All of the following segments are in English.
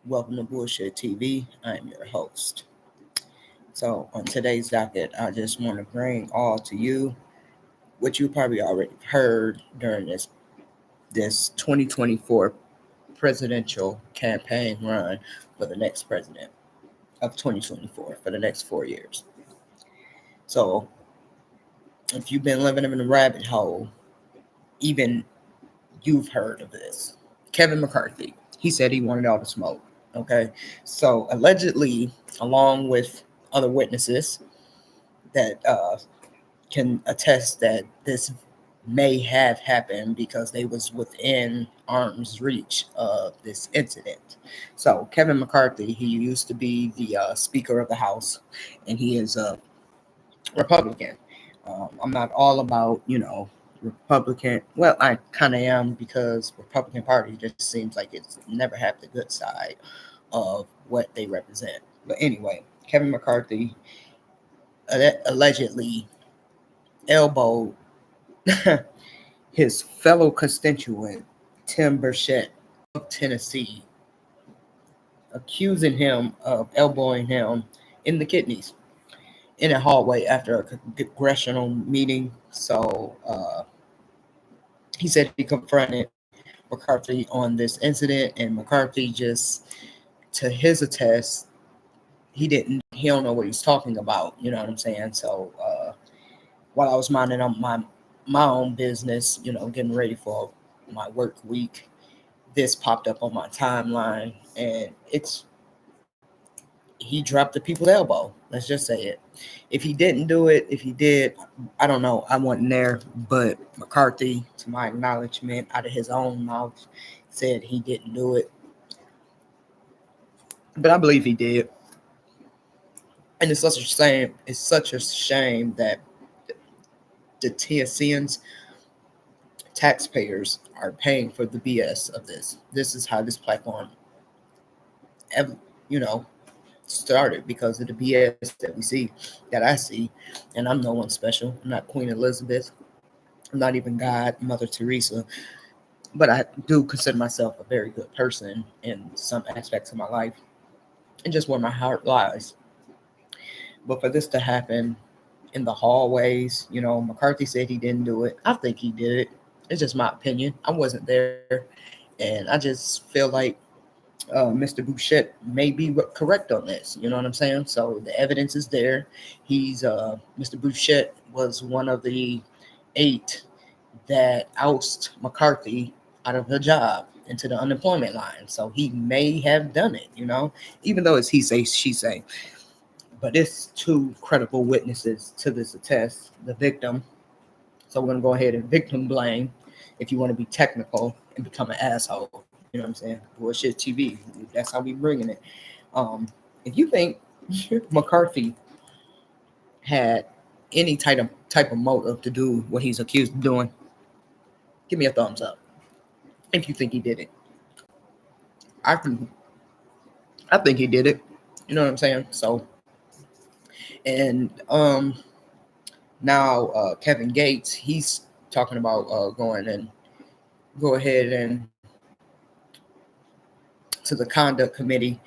Welcome to Bullshit TV. I'm your host. So, on today's docket, I just want to bring all to you what you probably already heard during this 2024 presidential campaign run for the next president of 2024 for the next 4 years. So, if you've been living in a rabbit hole, even you've heard of this. Kevin McCarthy, he said he wanted all the smoke. Okay. So allegedly, along with other witnesses that can attest that this may have happened because they was within arm's reach of this incident. So Kevin McCarthy, he used to be the Speaker of the House, and he is a Republican. I'm not all about, Republican. Well, I kind of am because Republican Party just seems like it's never have the good side of what they represent. But anyway, Kevin McCarthy allegedly elbowed his fellow constituent, Tim Burchett of Tennessee, accusing him of elbowing him in the kidneys in a hallway after a congressional meeting. So he said he confronted McCarthy on this incident, and McCarthy just, to his attest, he don't know what he's talking about. You know what I'm saying? So while I was minding up my own business, getting ready for my work week, this popped up on my timeline, and he dropped the people's elbow. Let's just say it. If he didn't do it, if he did, I don't know. I wasn't there, but McCarthy, to my acknowledgement, out of his own mouth, said he didn't do it. But I believe he did. And it's such a shame. It's such a shame that the Tennesseans taxpayers are paying for the BS of this. This is how this platform, you know, started because of the BS that we see, that I see, and I'm no one special. I'm not Queen Elizabeth. I'm not even God, Mother Teresa, but I do consider myself a very good person in some aspects of my life and just where my heart lies. But for this to happen in the hallways, McCarthy said he didn't do it. I think he did it. It's just my opinion. I wasn't there, and I just feel like Mr. Bouchette may be correct on this. You know what I'm saying? So the evidence is there. Mr. Bouchette was one of the 8 that oust McCarthy out of the job into the unemployment line. So he may have done it. Even though it's he say she say. But it's 2 credible witnesses to this attest. The victim. So we're gonna go ahead and victim blame, if you want to be technical and become an asshole. You know what I'm saying? Bullshit TV. That's how we bringing it. If you think McCarthy had any type of motive to do what he's accused of doing, give me a thumbs up. If you think he did it, I think he did it. You know what I'm saying? So, and now Kevin Gates, he's talking about go ahead and to the conduct committee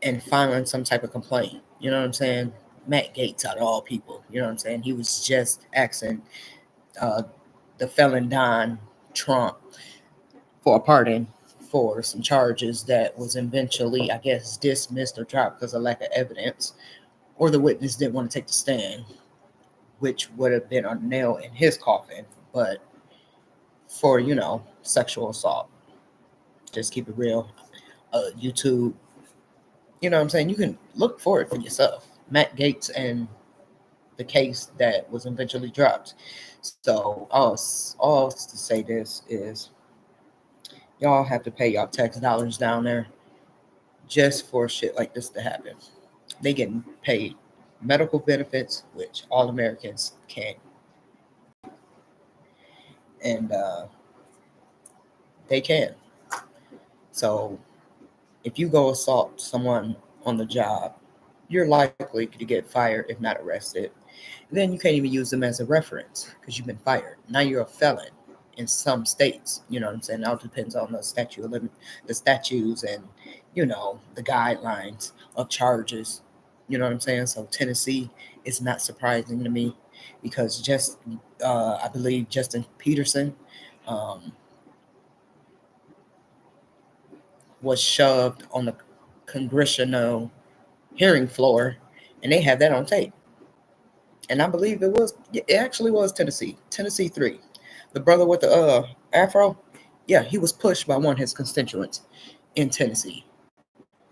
and filing some type of complaint. You know what I'm saying? Matt Gaetz, out of all people. You know what I'm saying? He was just asking uh, the felon Don Trump for a pardon for some charges that was eventually, I guess, dismissed or dropped because of lack of evidence, or the witness didn't want to take the stand, which would have been a nail in his coffin. But for, sexual assault, just keep it real. YouTube, you know what I'm saying? You can look for it for yourself. Matt Gaetz and the case that was eventually dropped. So all to say this is y'all have to pay y'all tax dollars down there just for shit like this to happen. They getting paid medical benefits, which all Americans can, and they can. So if you go assault someone on the job, you're likely to get fired if not arrested. Then you can't even use them as a reference because you've been fired. Now you're a felon in some states. You know what I'm saying? Now it depends on the the statutes, and the guidelines of charges. You know what I'm saying? So Tennessee is not surprising to me, because I believe Justin Peterson um, was shoved on the congressional hearing floor, and they have that on tape. And I believe it actually was Tennessee 3. The brother with the afro, yeah, he was pushed by one of his constituents in Tennessee.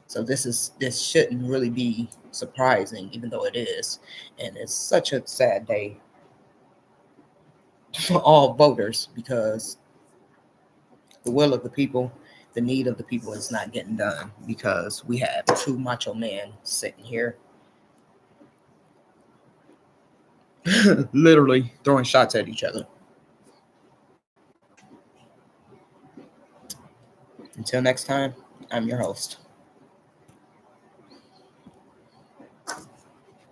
So this shouldn't really be surprising, even though it is. And it's such a sad day for all voters, because the will of the people, the need of the people is not getting done, because we have two macho men sitting here literally throwing shots at each other. Until next time, I'm your host.